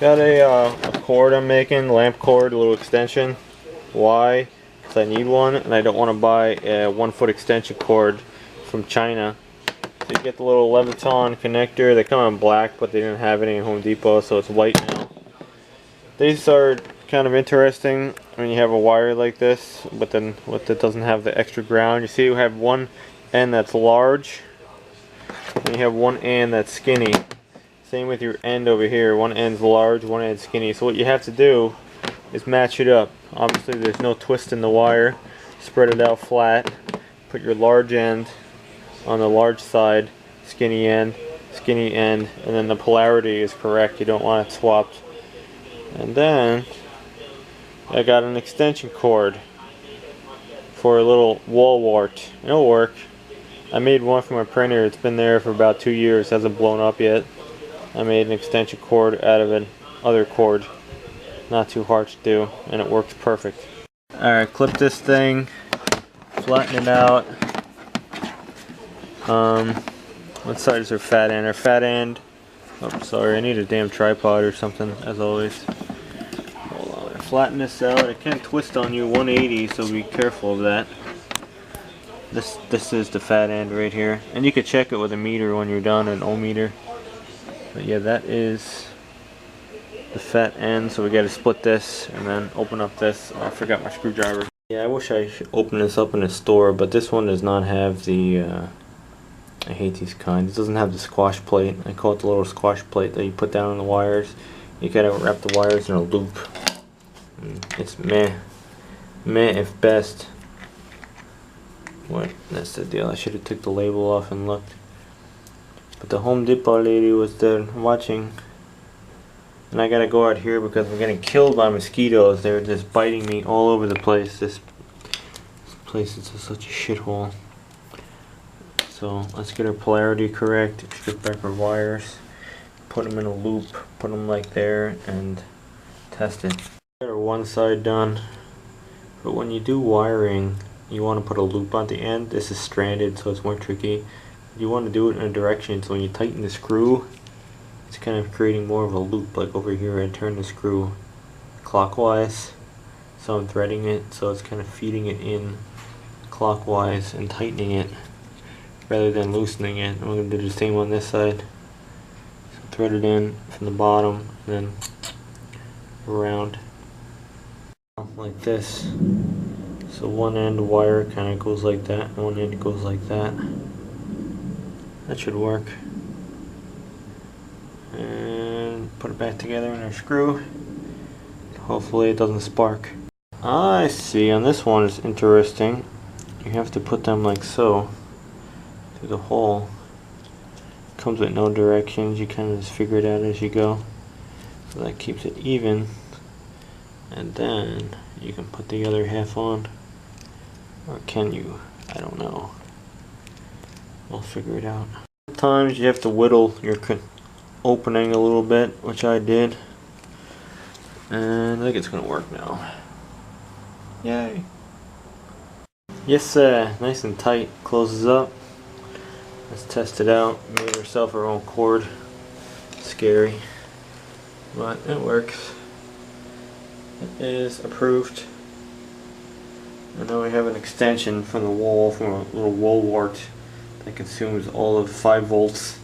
Got a cord I'm making, lamp cord, a little extension. Why? Because I need one, and I don't want to buy a 1-foot extension cord from China. So you get the little Leviton connector. They come in black, but they didn't have any in Home Depot, so it's white now. These are kind of interesting when you have a wire like this, but then that doesn't have the extra ground. You see, you have one end that's large, and you have one end that's skinny. Same with your end over here. One end's large, one end's skinny. So what you have to do is match it up. Obviously, there's no twist in the wire. Spread it out flat. Put your large end on the large side, skinny end, and then the polarity is correct. You don't want it swapped. And then I got an extension cord for a little wall wart. It'll work. I made one for my printer. It's been there for about 2 years. Hasn't blown up yet. I made an extension cord out of an other cord. Not too hard to do, and it works perfect. Alright, clip this thing, flatten it out. What side is her fat end? Her fat end. Oh, sorry, I need a damn tripod or something, as always. Hold on, flatten this out. It can twist on you 180, so be careful of that. This is the fat end right here, and you could check it with a meter when you're done, an ohm meter. But yeah, that is the fat end, so we gotta split this and then open up this. Oh, I forgot my screwdriver. Yeah, I wish I should open this up in a store, but this one does not have the I hate these kinds. It doesn't have the squash plate. I call it the little squash plate that you put down on the wires. You gotta wrap the wires in a loop. It's meh if best. What? That's the deal. I should have took the label off and looked. But the Home Depot lady was there watching. And I gotta go out here because I'm getting killed by mosquitoes. They're just biting me all over the place. This place is such a shithole. So let's get our polarity correct. Strip back our wires. Put them in a loop. Put them like there and test it. Got our one side done. But when you do wiring, you want to put a loop on the end. This is stranded, so it's more tricky. You want to do it in a direction, so when you tighten the screw, it's kind of creating more of a loop. Like over here, I turn the screw clockwise, so I'm threading it, so it's kind of feeding it in clockwise and tightening it rather than loosening it. I'm going to do the same on this side. So thread it in from the bottom and then around like this. So one end wire kind of goes like that, and one end goes like that. That should work. And put it back together in our screw. Hopefully it doesn't spark. I see, on this one it's interesting. You have to put them like so through the hole. Comes with no directions, you kind of just figure it out as you go. So that keeps it even. And then you can put the other half on. Or can you? I don't know. We'll figure it out. Sometimes you have to whittle your opening a little bit, which I did. And I think it's gonna work now. Yay. Yes sir, nice and tight, closes up. Let's test it out. Made herself her own cord. Scary. But it works. It is approved. And now we have an extension from the wall, from a little wall wart that consumes all of 5 volts.